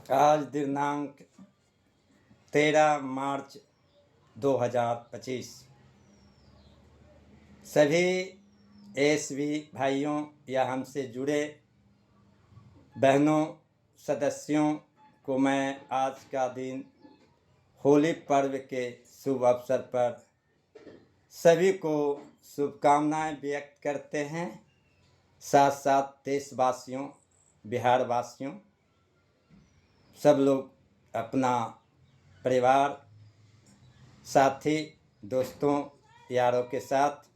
आज दिनांक 13 मार्च 2025। सभी एसवी भाइयों या हमसे जुड़े बहनों सदस्यों को मैं आज का दिन होली पर्व के शुभ अवसर पर सभी को शुभकामनाएं व्यक्त करते हैं। साथ साथ देशवासियों बिहार वासियों सब लोग अपना परिवार साथी दोस्तों यारों के साथ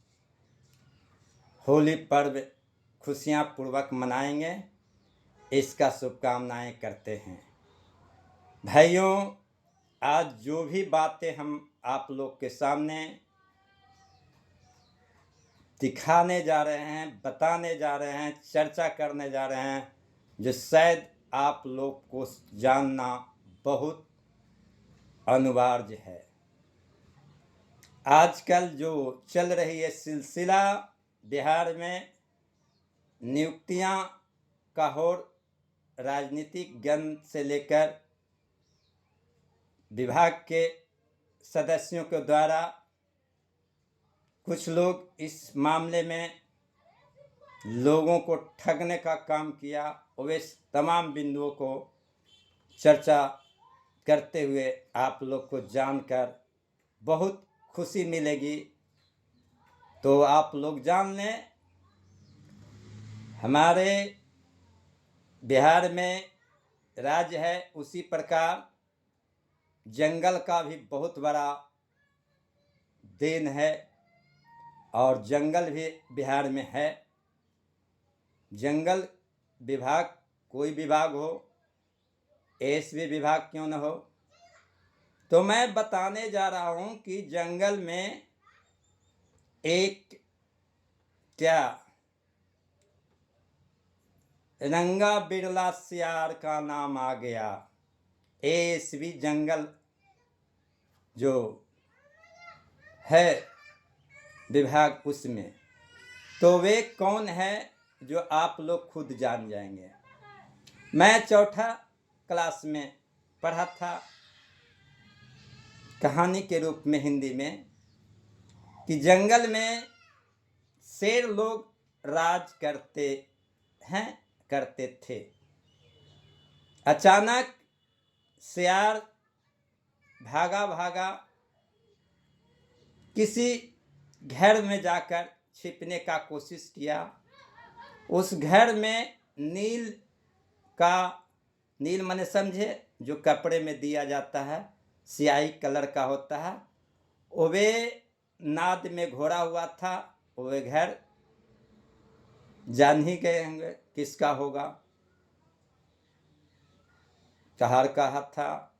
होली पर्व खुशियां पूर्वक मनाएंगे, इसका शुभकामनाएं करते हैं। भाइयों, आज जो भी बातें हम आप लोग के सामने दिखाने जा रहे हैं, बताने जा रहे हैं, चर्चा करने जा रहे हैं, जो शायद आप लोग को जानना बहुत अनिवार्य है। आजकल जो चल रही है सिलसिला बिहार में नियुक्तियां का हो, राजनीतिक गण से लेकर विभाग के सदस्यों के द्वारा कुछ लोग इस मामले में लोगों को ठगने का काम किया। वे तमाम बिंदुओं को चर्चा करते हुए आप लोग को जानकर बहुत खुशी मिलेगी। तो आप लोग जान लें, हमारे बिहार में राज्य है, उसी प्रकार जंगल का भी बहुत बड़ा देन है और जंगल भी बिहार में है। जंगल विभाग कोई विभाग हो, एसवी विभाग क्यों न हो, तो मैं बताने जा रहा हूं कि जंगल में एक रंगा बिरला सियार का नाम आ गया। एसवी जंगल जो है विभाग, उसमें तो वे कौन है जो आप लोग खुद जान जाएंगे। मैं चौथा क्लास में पढ़ा था कहानी के रूप में हिंदी में कि जंगल में शेर लोग राज करते थे। अचानक सियार भागा किसी घर में जाकर छिपने का कोशिश किया। उस घर में नील माने समझे, जो कपड़े में दिया जाता है, स्याही कलर का होता है, वे नाद में घोरा हुआ था। वे घर जान ही गए होंगे किसका होगा। चहार का था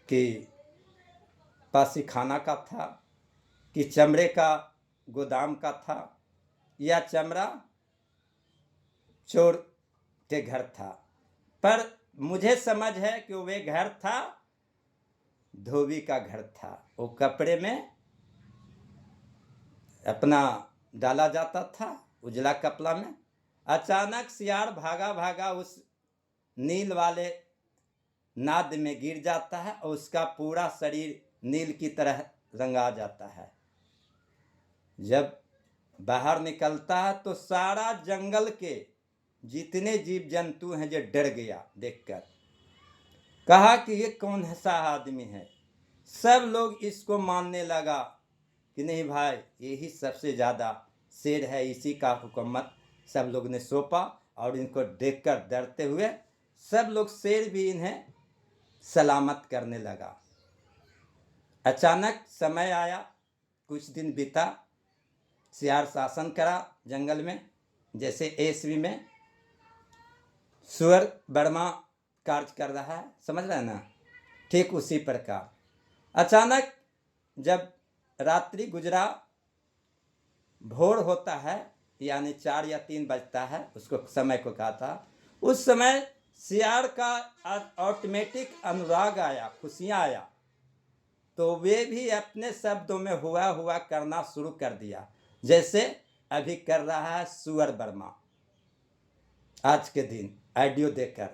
कि पासी खाना का था कि चमड़े का गोदाम का था या चमड़ा चोर के घर था। पर मुझे समझ है कि वे घर था, धोबी का घर था। वो कपड़े में अपना डाला जाता था, उजला कपड़ा में। अचानक सियार भागा उस नील वाले नाद में गिर जाता है और उसका पूरा शरीर नील की तरह रंगा जाता है। जब बाहर निकलता है तो सारा जंगल के जितने जीव जंतु हैं जो डर गया देखकर। कहा कि ये कौन सा आदमी है। सब लोग इसको मानने लगा कि नहीं भाई, यही सबसे ज़्यादा शेर है, इसी का हुकूमत सब लोग ने सौंपा। और इनको देखकर डरते हुए सब लोग, शेर भी इन्हें सलामत करने लगा। अचानक समय आया, कुछ दिन बीता, सियार शासन करा जंगल में। जैसे एसवी में सुअर बर्मा कार्य कर रहा है, समझ रहे हैं ना, ठीक उसी प्रकार। अचानक जब रात्रि गुजरा, भोर होता है, यानी 4 या 3 बजता है, उसको समय को कहा था। उस समय सियार का ऑटोमेटिक अनुराग आया, खुशियाँ आया। तो वे भी अपने शब्दों में हुआ करना शुरू कर दिया, जैसे अभी कर रहा है सुअर बर्मा आज के दिन ऑडियो देकर।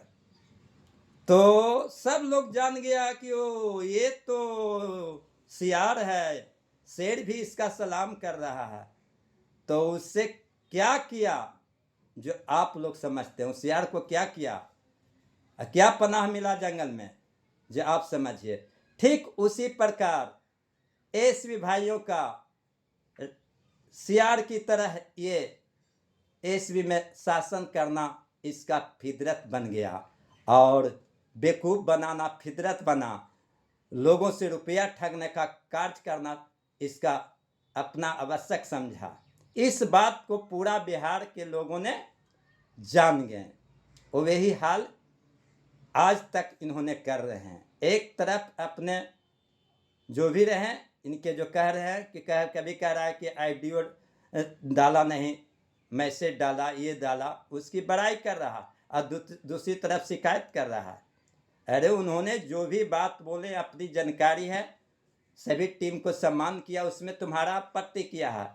तो सब लोग जान गया कि ओ ये तो सियार है, शेर भी इसका सलाम कर रहा है। तो उससे क्या किया जो आप लोग समझते हैं, उस सियार को क्या किया, क्या पनाह मिला जंगल में, जो आप समझिए। ठीक उसी प्रकार एसवी भाइयों का सियार की तरह ये एसवी में शासन करना इसका फितरत बन गया, और बेवकूफ़ बनाना फितरत बना, लोगों से रुपया ठगने का कार्य करना इसका अपना आवश्यक समझा। इस बात को पूरा बिहार के लोगों ने जान गए, और वही हाल आज तक इन्होंने कर रहे हैं। एक तरफ अपने जो भी रहे इनके जो कह रहे हैं कि कभी कह रहा है कि आईडियो डाला नहीं, मैसेज डाला, ये डाला, उसकी बड़ाई कर रहा, और दूसरी तरफ शिकायत कर रहा है। अरे उन्होंने जो भी बात बोले अपनी जानकारी है, सभी टीम को सम्मान किया, उसमें तुम्हारा आपत्ति किया है।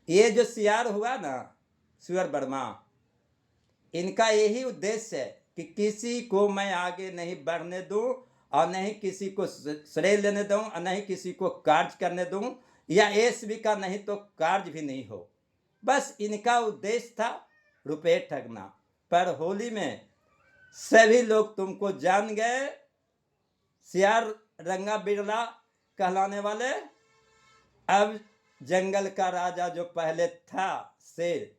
ये जो सियार हुआ ना, सुअर वर्मा, इनका यही उद्देश्य है कि किसी को मैं आगे नहीं बढ़ने दूं, और नहीं किसी को श्रेय लेने दूं, और नहीं किसी को कार्य करने दूं, या एसवी का नहीं तो कार्य भी नहीं हो। बस इनका उद्देश्य था रुपये ठगना। पर होली में सभी लोग तुमको जान गए, सियार रंगा बिरला कहलाने वाले। अब जंगल का राजा जो पहले था शेर,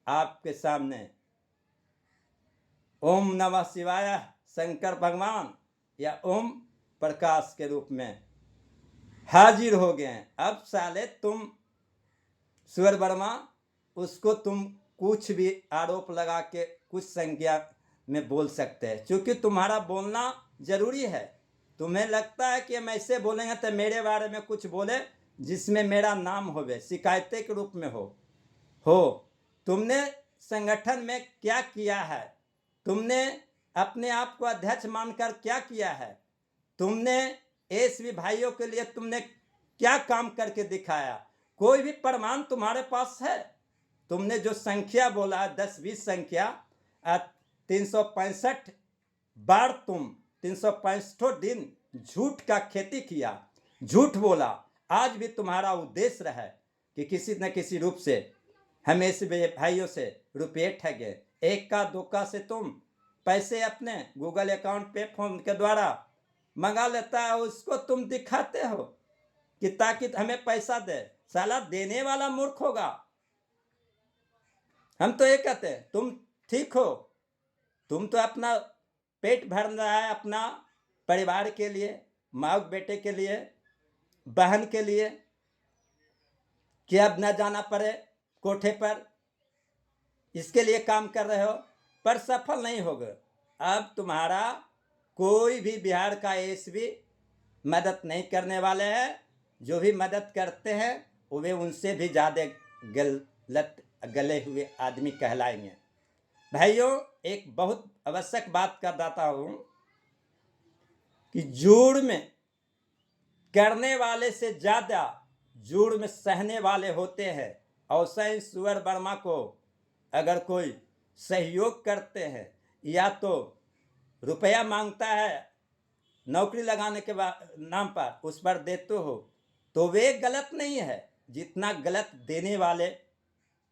आपके सामने ओम नमः शिवाय शंकर भगवान या ओम प्रकाश के रूप में हाजिर हो गए। अब साले तुम सुअर वर्मा, उसको तुम कुछ भी आरोप लगा के कुछ संज्ञा में बोल सकते हैं, क्योंकि तुम्हारा बोलना जरूरी है। तुम्हें लगता है कि हम ऐसे बोलेंगे तो मेरे बारे में कुछ बोले जिसमें मेरा नाम होवे, शिकायतें के रूप में हो। तुमने संगठन में क्या किया है, तुमने अपने आप को अध्यक्ष मानकर क्या किया है, तुमने एसवी भाइयों के लिए तुमने क्या काम करके दिखाया, कोई भी प्रमाण तुम्हारे पास है? तुमने जो संख्या बोला 10-20 संख्या, 365 बार तुम 365 दिन झूठ का खेती किया, झूठ बोला। आज भी तुम्हारा उद्देश्य रहा कि किसी न किसी रूप से हम एसवी भाइयों से रुपये ठगे। एक का दो का से तुम पैसे अपने गूगल अकाउंट पे फोन के द्वारा मंगा लेता है, उसको तुम दिखाते हो कि ताकि हमें पैसा दे। साला देने वाला मूर्ख होगा। हम तो ये कहते हैं तुम ठीक हो, तुम तो अपना पेट भर रहा है, अपना परिवार के लिए, माँ बेटे के लिए, बहन के लिए, कि अब न जाना पड़े कोठे पर, इसके लिए काम कर रहे हो, पर सफल नहीं होगा। अब तुम्हारा कोई भी बिहार का एसवी मदद नहीं करने वाले हैं। जो भी मदद करते हैं वे उनसे भी ज़्यादा गले हुए आदमी कहलाएंगे। भाइयों, एक बहुत आवश्यक बात कर देता हूँ कि जुर्म करने वाले से ज़्यादा जुर्म सहने वाले होते हैं। और सही सुअर वर्मा को अगर कोई सहयोग करते हैं या तो रुपया मांगता है नौकरी लगाने के नाम पर, उस पर देते हो, तो वे गलत नहीं है जितना गलत देने वाले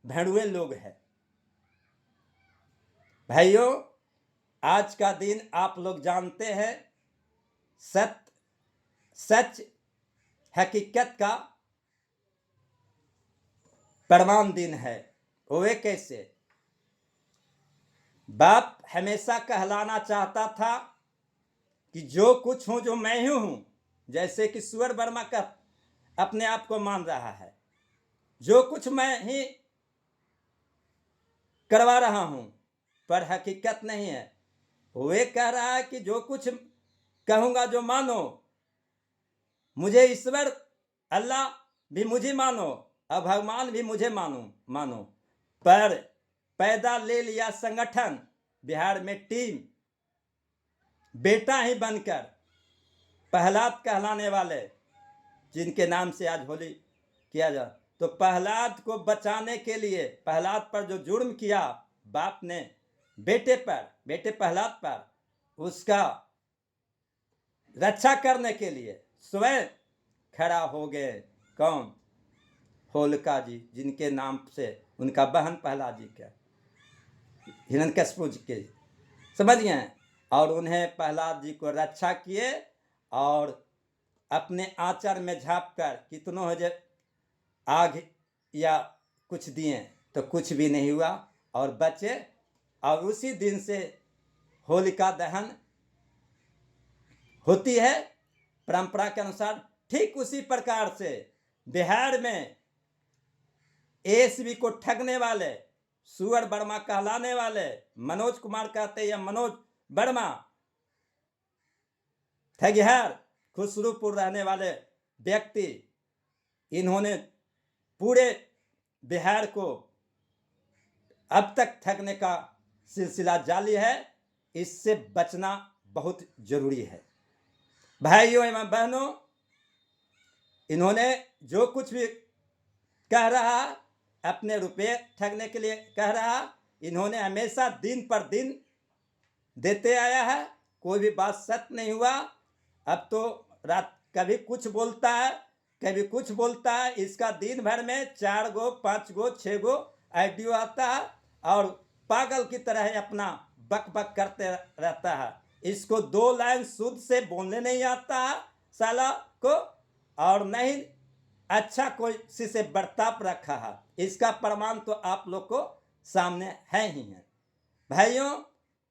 भेड़ुए लोग हैं। भाइयों, आज का दिन आप लोग जानते हैं सच हकीकत का प्रमाण दिन है। वे कैसे? बाप हमेशा कहलाना चाहता था कि जो कुछ हूं जो मैं ही हूं, जैसे कि सुअर वर्मा का अपने आप को मान रहा है, जो कुछ मैं ही करवा रहा हूं, पर हकीकत नहीं है। वे कह रहा है कि जो कुछ कहूंगा जो मानो, मुझे ईश्वर अल्लाह भी मुझे मानो और भगवान भी मुझे मानो। पर पैदा ले लिया संगठन बिहार में, टीम बेटा ही बनकर प्रहलाद कहलाने वाले, जिनके नाम से आज होली किया जा, तो प्रहलाद को बचाने के लिए, प्रहलाद पर जो जुर्म किया बाप ने बेटे प्रहलाद पर, उसका रक्षा करने के लिए स्वयं खड़ा हो गए। कौन? होलिका जी, जिनके नाम से उनका बहन प्रहलाद जी का, हिरण्यकशिपु जी के, समझ गए। और उन्हें प्रहलाद जी को रक्षा किए और अपने आंचल में झाँप कर कितनों हो जाए आग या कुछ दिए तो कुछ भी नहीं हुआ और बचे। और उसी दिन से होलिका दहन होती है परंपरा के अनुसार। ठीक उसी प्रकार से बिहार में एएसबी को ठगने वाले, सुअर वर्मा कहलाने वाले, मनोज कुमार कहते या मनोज वर्मा, ठगिहार खुसरूपुर रहने वाले व्यक्ति, इन्होंने पूरे बिहार को अब तक ठगने का सिलसिला जारी है। इससे बचना बहुत जरूरी है भाइयों एवं बहनों। इन्होंने जो कुछ भी कह रहा, अपने रुपये ठगने के लिए कह रहा, इन्होंने हमेशा दिन पर दिन देते आया है, कोई भी बात सत्य नहीं हुआ। अब तो रात कभी कुछ बोलता है, कभी कुछ बोलता है। इसका दिन भर में 4 गो 5 गो 6 गो आइडियो आता है और पागल की तरह अपना बक बक करते रहता है। इसको 2 लाइन शुद्ध से बोलने नहीं आता है साला को, और नहीं अच्छा कोई से बर्ताव रखा है। इसका प्रमाण तो आप लोग को सामने है ही है भाइयों।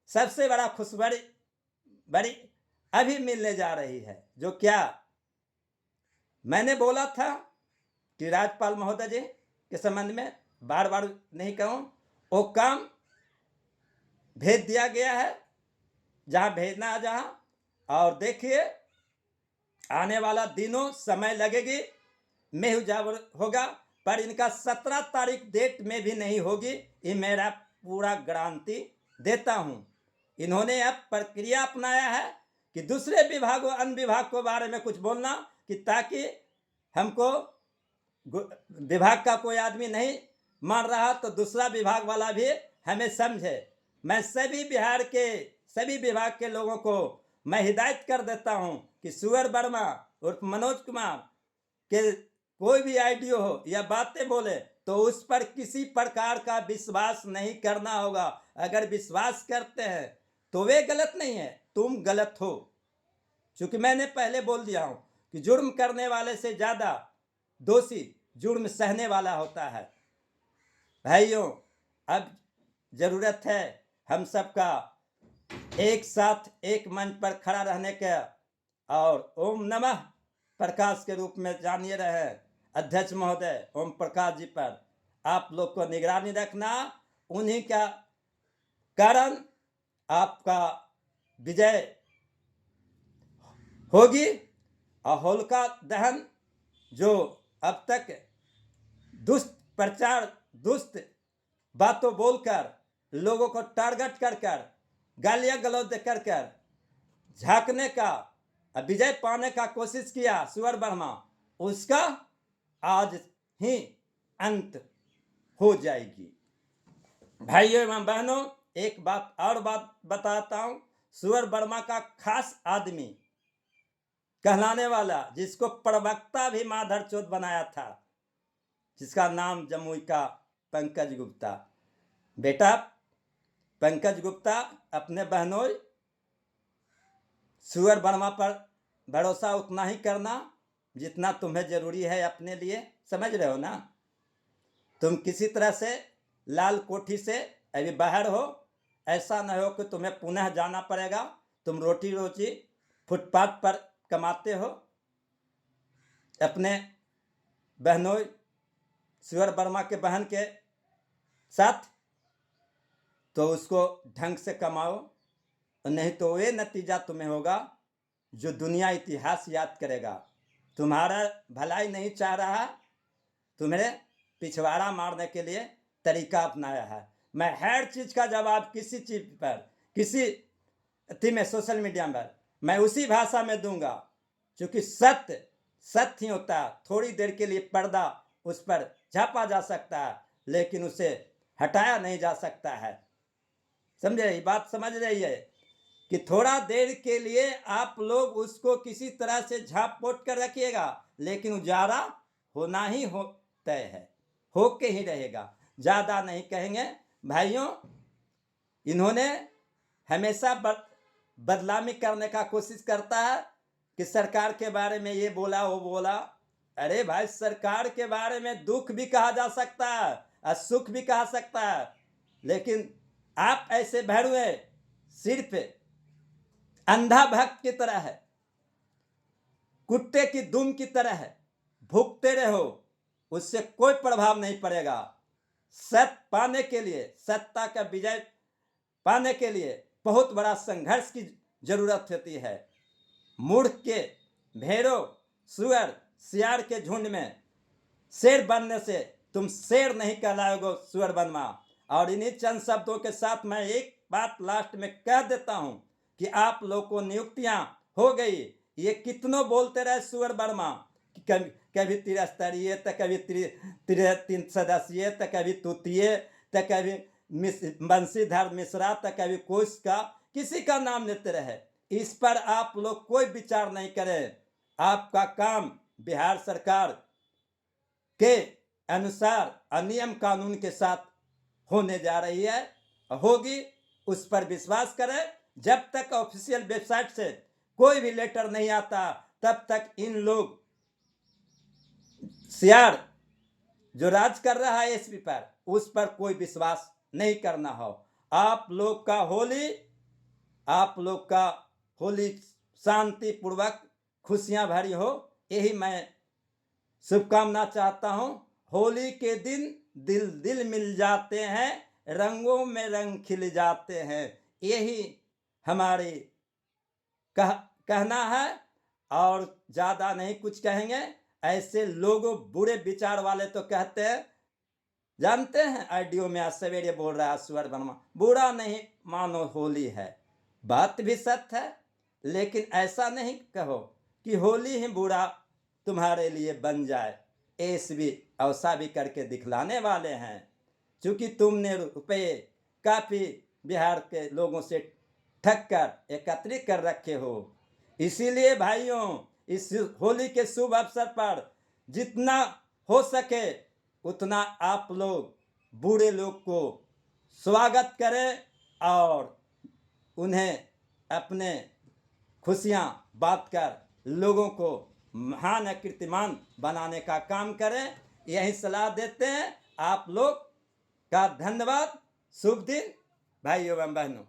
सबसे बड़ा खुशखबरी बड़ी अभी मिलने जा रही है, जो क्या मैंने बोला था कि राज्यपाल महोदय जी के संबंध में बार बार नहीं कहूं, वो काम भेज दिया गया है जहां भेजना है जहां। और देखिए आने वाला दिनों समय लगेगी, में उजागर होगा, पर इनका 17 तारीख डेट में भी नहीं होगी, ये मेरा पूरा गारंटी देता हूं। इन्होंने अब प्रक्रिया अपनाया है कि दूसरे विभागों अन्य विभाग के बारे में कुछ बोलना, कि ताकि हमको विभाग का कोई आदमी नहीं मान रहा तो दूसरा विभाग वाला भी हमें समझे। मैं सभी बिहार के सभी विभाग के लोगों को मैं हिदायत कर देता हूं कि सुअर वर्मा उर्फ मनोज कुमार के कोई भी आइडियो हो या बातें बोले तो उस पर किसी प्रकार का विश्वास नहीं करना होगा। अगर विश्वास करते हैं तो वे गलत नहीं है, तुम गलत हो। क्योंकि मैंने पहले बोल दिया हूं कि जुर्म करने वाले से ज्यादा दोषी जुर्म सहने वाला होता है। भाइयों अब जरूरत है हम सबका एक साथ एक मंच पर खड़ा रहने का, और ओम नमः प्रकाश के रूप में जानिए रहे अध्यक्ष महोदय ओम प्रकाश जी पर आप लोग को निगरानी रखना। उन्हीं का कारण आपका विजय होगी। और होलिका दहन जो अब तक दुष्ट प्रचार, दुष्ट बातों बोलकर लोगों को टारगेट कर कर गालियां गलौज कर कर झांकने का विजय पाने का कोशिश किया सुअर वर्मा, उसका आज ही अंत हो जाएगी। भाइयों एवं बहनों एक बात और बात बताता हूं, सुअर वर्मा का खास आदमी कहलाने वाला, जिसको प्रवक्ता भी माधर चौथ बनाया था, जिसका नाम जमुई का पंकज गुप्ता। बेटा पंकज गुप्ता अपने बहनोई सुअर वर्मा पर भरोसा उतना ही करना जितना तुम्हें जरूरी है अपने लिए, समझ रहे हो ना। तुम किसी तरह से लाल कोठी से अभी बाहर हो, ऐसा न हो कि तुम्हें पुनः जाना पड़ेगा। तुम रोटी रोजी फुटपाथ पर कमाते हो अपने बहनोई सुअर वर्मा के बहन के साथ, तो उसको ढंग से कमाओ, नहीं तो ये नतीजा तुम्हें होगा जो दुनिया इतिहास याद करेगा। तुम्हारा भलाई नहीं चाह रहा, तुम्हें पिछवाड़ा मारने के लिए तरीका अपनाया है। मैं हर चीज का जवाब किसी चीज पर, किसी थी में सोशल मीडिया पर मैं उसी भाषा में दूंगा, क्योंकि सत्य सत्य ही होता है। थोड़ी देर के लिए पर्दा उस पर झापा जा सकता है, लेकिन उसे हटाया नहीं जा सकता है। समझे, ये बात समझ रही है कि थोड़ा देर के लिए आप लोग उसको किसी तरह से झाँप पोट कर रखिएगा, लेकिन उजाला होना ही हो तय है, होके ही रहेगा। ज़्यादा नहीं कहेंगे भाइयों। इन्होंने हमेशा बदनामी करने का कोशिश करता है कि सरकार के बारे में ये बोला वो बोला। अरे भाई, सरकार के बारे में दुख भी कहा जा सकता है और सुख भी कहा सकता है, लेकिन आप ऐसे भरुए सिर्फ अंधा भक्त की तरह है, कुत्ते की दुम की तरह है, भूखते रहो, उससे कोई प्रभाव नहीं पड़ेगा। सत्य पाने के लिए, सत्ता का विजय पाने के लिए बहुत बड़ा संघर्ष की जरूरत होती है। मूर्ख के, भेड़ों, सुअर, सियार के झुंड में शेर बनने से तुम शेर नहीं कहलाओगे, सुअर बनवा। और इन्हीं चंद शब्दों के साथ मैं एक बात लास्ट में कह देता हूं कि आप लोग को नियुक्तियां हो गई, ये कितनों बोलते रहे सुअर वर्मा, कभी त्रिस्तरीय तो कभी तीन सदस्यीय तो कभी तृतीय तो कभी बंशीधर मिश्रा तो कभी कोश का, किसी का नाम लेते रहे। इस पर आप लोग कोई विचार नहीं करें। आपका काम बिहार सरकार के अनुसार नियम कानून के साथ होने जा रही है, होगी, उस पर विश्वास करें। जब तक ऑफिशियल वेबसाइट से कोई भी लेटर नहीं आता तब तक इन लोग सियार जो राज कर रहा है एसपी पर, उस पर कोई विश्वास नहीं करना हो। आप लोग का होली शांतिपूर्वक खुशियां भरी हो, यही मैं शुभकामना चाहता हूं। होली के दिन दिल दिल मिल जाते हैं, रंगों में रंग खिल जाते हैं, यही हमारी कहना है। और ज़्यादा नहीं कुछ कहेंगे। ऐसे लोगों, बुरे विचार वाले तो कहते हैं, जानते हैं ऑडियो में आज सवेरे बोल रहा है सुअर वर्मा, बुरा नहीं मानो, होली है, बात भी सत्य है, लेकिन ऐसा नहीं कहो कि होली ही बुरा तुम्हारे लिए बन जाए। एसबी ऐसा भी करके दिखलाने वाले हैं, क्योंकि तुमने रुपये काफ़ी बिहार के लोगों से ठग कर एकत्रित कर रखे हो। इसीलिए भाइयों, इस होली के शुभ अवसर पर जितना हो सके उतना आप लोग बूढ़े लोग को स्वागत करें और उन्हें अपने खुशियां बांटकर लोगों को महान कीर्तिमान बनाने का काम करें, यही सलाह देते हैं। आप लोग का धन्यवाद। शुभ दिन भाइयों एवं बहनों।